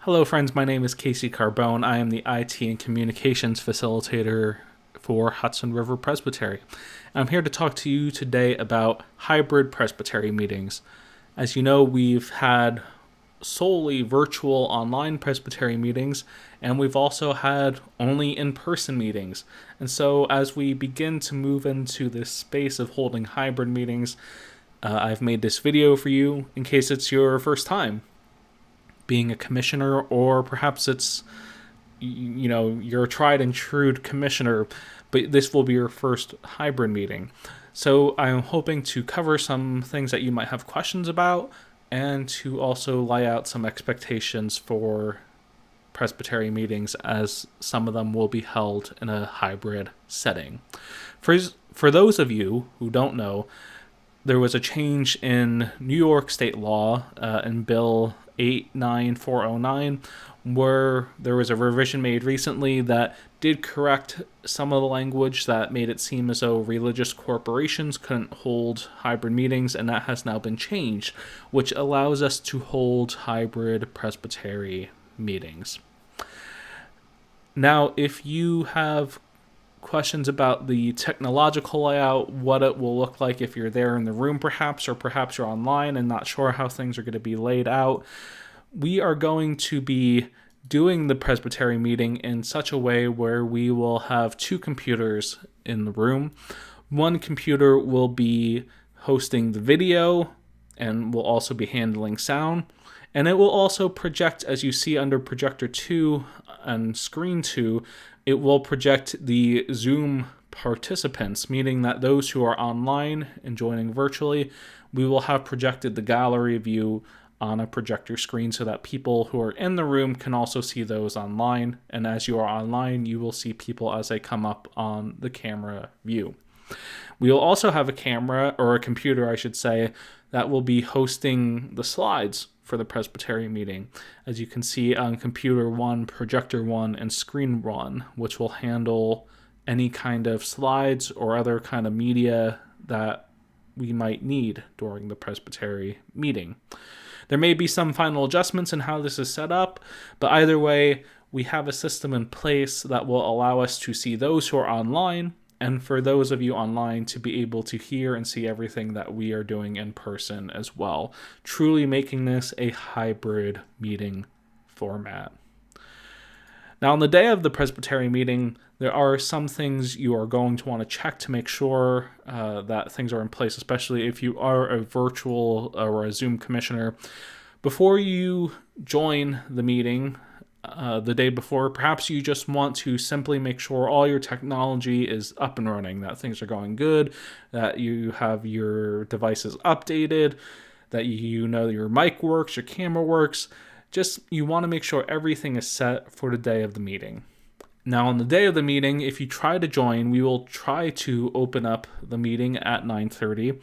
Hello, friends. My name is Casey Carbone. I am the IT and Communications Facilitator for Hudson River Presbytery. And I'm here to talk to you today about hybrid presbytery meetings. As you know, we've had solely virtual online presbytery meetings, and we've also had only in-person meetings. And so as we begin to move into this space of holding hybrid meetings, I've made this video for you in case it's your first time being a commissioner, or perhaps it's, you're a tried and true commissioner, but this will be your first hybrid meeting. So I'm hoping to cover some things that you might have questions about, and to also lay out some expectations for presbytery meetings, as some of them will be held in a hybrid setting. For those of you who don't know, there was a change in New York state law in Bill 89409, where there was a revision made recently that did correct some of the language that made it seem as though religious corporations couldn't hold hybrid meetings, and that has now been changed, which allows us to hold hybrid presbytery meetings. Now, if you have questions about the technological layout, what it will look like if you're there in the room perhaps, or perhaps you're online and not sure how things are going to be laid out, we are going to be doing the presbytery meeting in such a way where we will have two computers in the room. One computer will be hosting the video and will also be handling sound, and it will also project, as you see under projector 2 and screen 2, it will project the Zoom participants, meaning that those who are online and joining virtually, we will have projected the gallery view on a projector screen so that people who are in the room can also see those online. And as you are online, you will see people as they come up on the camera view. We will also have a camera, or a computer, I should say, that will be hosting the slides for the presbytery meeting, as you can see on computer 1, projector 1, and screen 1, which will handle any kind of slides or other kind of media that we might need during the presbytery meeting. There may be some final adjustments in how this is set up, but either way, we have a system in place that will allow us to see those who are online, and for those of you online to be able to hear and see everything that we are doing in person as well, truly making this a hybrid meeting format. Now, on the day of the presbytery meeting, there are some things you are going to want to check to make sure that things are in place, especially if you are a virtual or a Zoom commissioner. Before you join the meeting, the day before, perhaps you just want to simply make sure all your technology is up and running, that things are going good, that you have your devices updated, that you know your mic works, your camera works. Just, you want to make sure everything is set for the day of the meeting. Now, on the day of the meeting, if you try to join, we will try to open up the meeting at 9:30.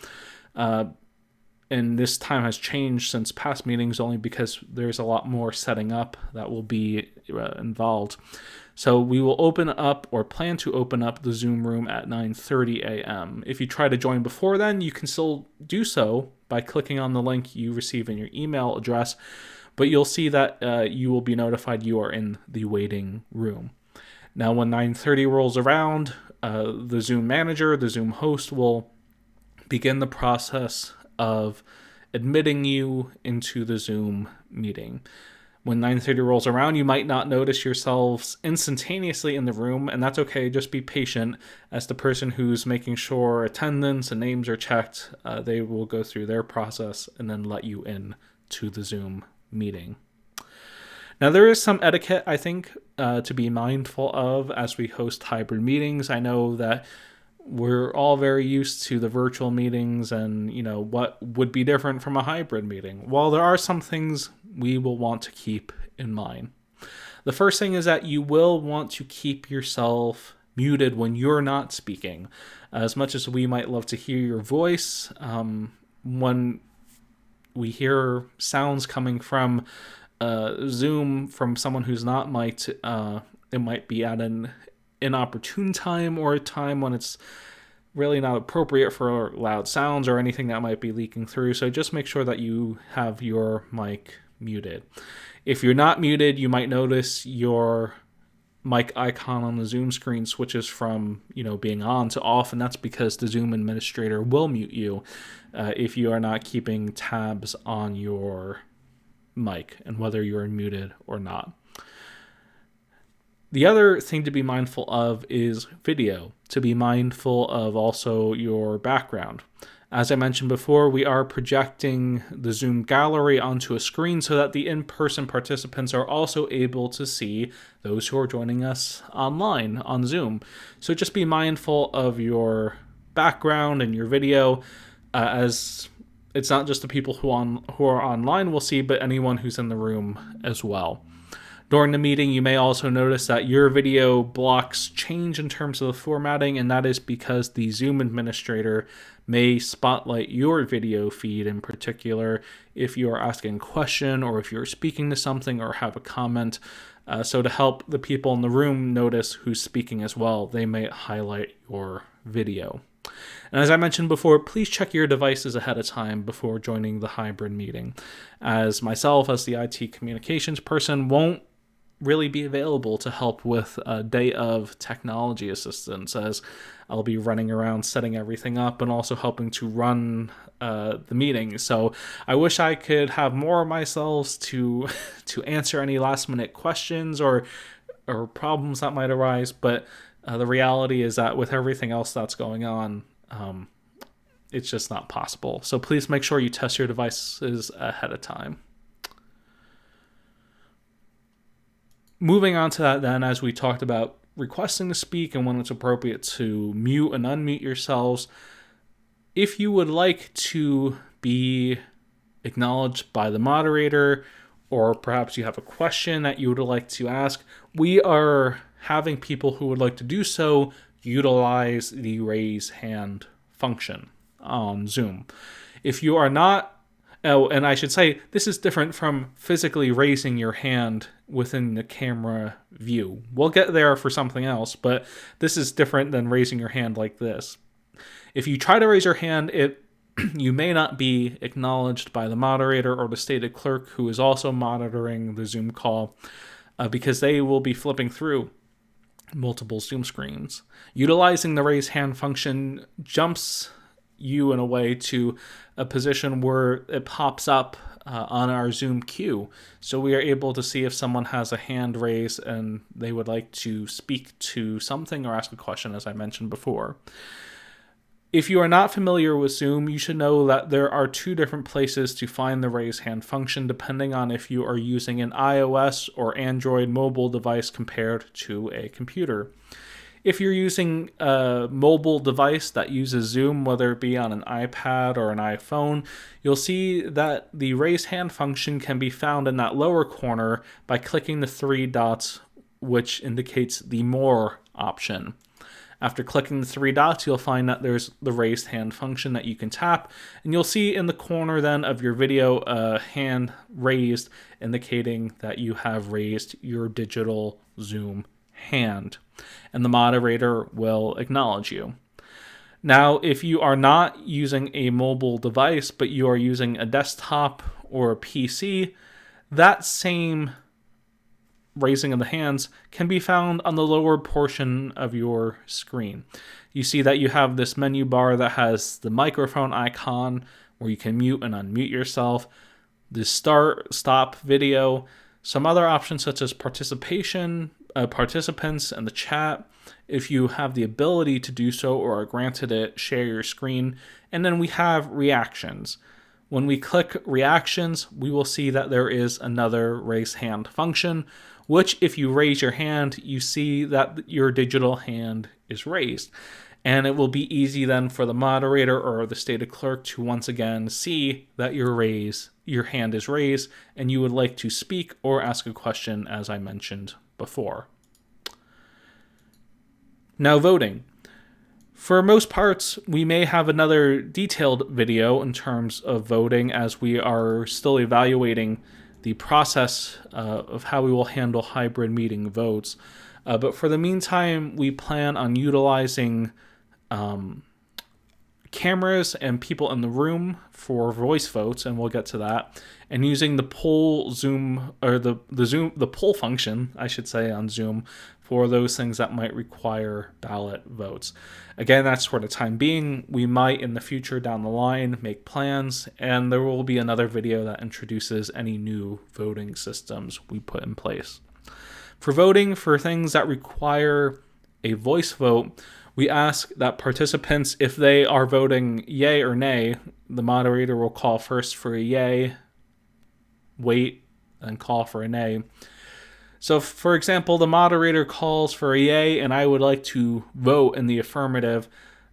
And this time has changed since past meetings, only because there's a lot more setting up that will be involved. So we will open up, or plan to open up, the Zoom room at 9:30 a.m. If you try to join before then, you can still do so by clicking on the link you receive in your email address, but you'll see that you will be notified you are in the waiting room. Now, when 9:30 rolls around, the Zoom manager, the Zoom host, will begin the process of admitting you into the Zoom meeting. When 9:30 rolls around, you might not notice yourselves instantaneously in the room, and that's okay. Just be patient, as the person who's making sure attendance and names are checked, they will go through their process and then let you in to the Zoom meeting. Now, there is some etiquette, I think, to be mindful of as we host hybrid meetings. I know that we're all very used to the virtual meetings and, what would be different from a hybrid meeting. While there are some things we will want to keep in mind. The first thing is that you will want to keep yourself muted when you're not speaking. As much as we might love to hear your voice, when we hear sounds coming from Zoom from someone who's not mic'd, it might be at an inopportune time, or a time when it's really not appropriate for loud sounds or anything that might be leaking through. So just make sure that you have your mic muted. If you're not muted, you might notice your mic icon on the Zoom screen switches from being on to off, and that's because the Zoom administrator will mute you if you are not keeping tabs on your mic and whether you're muted or not. The other thing to be mindful of is video, to be mindful of also your background. As I mentioned before, we are projecting the Zoom gallery onto a screen so that the in-person participants are also able to see those who are joining us online on Zoom. So just be mindful of your background and your video, as it's not just the people who are online will see, but anyone who's in the room as well. During the meeting, you may also notice that your video blocks change in terms of the formatting, and that is because the Zoom administrator may spotlight your video feed in particular if you are asking a question or if you're speaking to something or have a comment. So to help the people in the room notice who's speaking as well, they may highlight your video. And as I mentioned before, please check your devices ahead of time before joining the hybrid meeting, as myself, as the IT communications person, won't really be available to help with a day of technology assistance, as I'll be running around setting everything up and also helping to run the meeting. So I wish I could have more of myself to answer any last minute questions or problems that might arise, but the reality is that with everything else that's going on, it's just not possible. So please make sure you test your devices ahead of time. Moving on to that then, as we talked about requesting to speak and when it's appropriate to mute and unmute yourselves, if you would like to be acknowledged by the moderator, or perhaps you have a question that you would like to ask, we are having people who would like to do so utilize the raise hand function on Zoom. If you are not, and I should say, this is different from physically raising your hand within the camera view. We'll get there for something else, but this is different than raising your hand like this. If you try to raise your hand, you may not be acknowledged by the moderator or the stated clerk who is also monitoring the Zoom call, because they will be flipping through multiple Zoom screens. Utilizing the raise hand function jumps you in a way to a position where it pops up on our Zoom queue. So we are able to see if someone has a hand raised and they would like to speak to something or ask a question, as I mentioned before. If you are not familiar with Zoom, you should know that there are two different places to find the raise hand function depending on if you are using an iOS or Android mobile device compared to a computer. If you're using a mobile device that uses Zoom, whether it be on an iPad or an iPhone, you'll see that the raise hand function can be found in that lower corner by clicking the three dots, which indicates the More option. After clicking the three dots, you'll find that there's the raised hand function that you can tap, and you'll see in the corner then of your video a hand raised, indicating that you have raised your digital Zoom hand, and the moderator will acknowledge you. Now, if you are not using a mobile device, but you are using a desktop or a PC, that same raising of the hands can be found on the lower portion of your screen. You see that you have this menu bar that has the microphone icon where you can mute and unmute yourself, the start, stop video, some other options such as participants and the chat, if you have the ability to do so or are granted it, share your screen, and then we have reactions. When we click reactions, we will see that there is another raise hand function, which if you raise your hand, you see that your digital hand is raised. And it will be easy then for the moderator or the stated clerk to once again see that your hand is raised and you would like to speak or ask a question, as I mentioned before. Now, voting. For most parts, we may have another detailed video in terms of voting, as we are still evaluating the process of how we will handle hybrid meeting votes. But for the meantime, we plan on utilizing cameras and people in the room for voice votes, and we'll get to that, and using the poll Zoom, or the poll function, I should say, on Zoom for those things that might require ballot votes. Again, that's for the time being. We might in the future down the line make plans, and there will be another video that introduces any new voting systems we put in place. For voting for things that require a voice vote, we ask that participants, if they are voting yay or nay, the moderator will call first for a yay, wait, and call for a nay. So, for example, the moderator calls for a yay and I would like to vote in the affirmative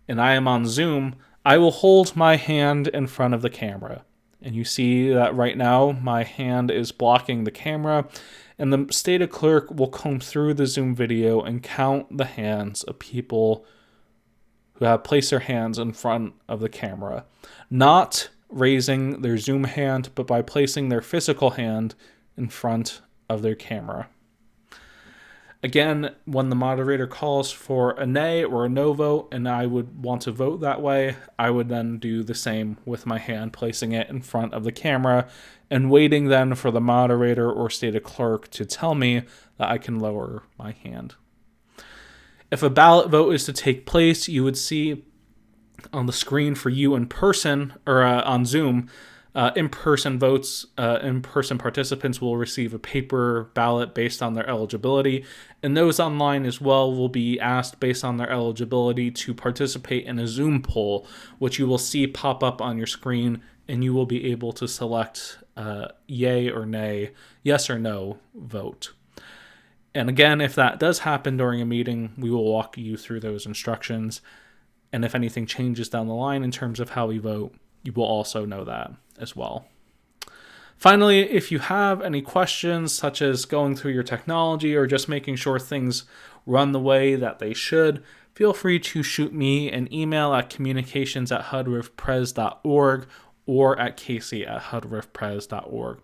and I am on Zoom, I will hold my hand in front of the camera. And you see that right now my hand is blocking the camera, and the stated clerk will comb through the Zoom video and count the hands of people who have placed their hands in front of the camera, not raising their Zoom hand, but by placing their physical hand in front of their camera. Again, when the moderator calls for a nay or a no vote, and I would want to vote that way, I would then do the same with my hand, placing it in front of the camera and waiting then for the moderator or stated clerk to tell me that I can lower my hand. If a ballot vote is to take place, you would see on the screen for you in person, or on Zoom, in-person votes, in-person participants will receive a paper ballot based on their eligibility, and those online as well will be asked based on their eligibility to participate in a Zoom poll, which you will see pop up on your screen, and you will be able to select yay or nay, yes or no vote. And again, if that does happen during a meeting, we will walk you through those instructions, and if anything changes down the line in terms of how we vote, you will also know that as well. Finally, if you have any questions, such as going through your technology or just making sure things run the way that they should, feel free to shoot me an email at communications@hudrivpres.org or at casey@hudrivpres.org.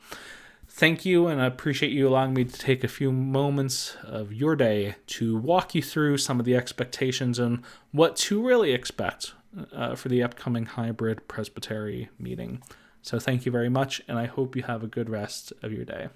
Thank you, and I appreciate you allowing me to take a few moments of your day to walk you through some of the expectations and what to really expect for the upcoming hybrid presbytery meeting. So thank you very much, and I hope you have a good rest of your day.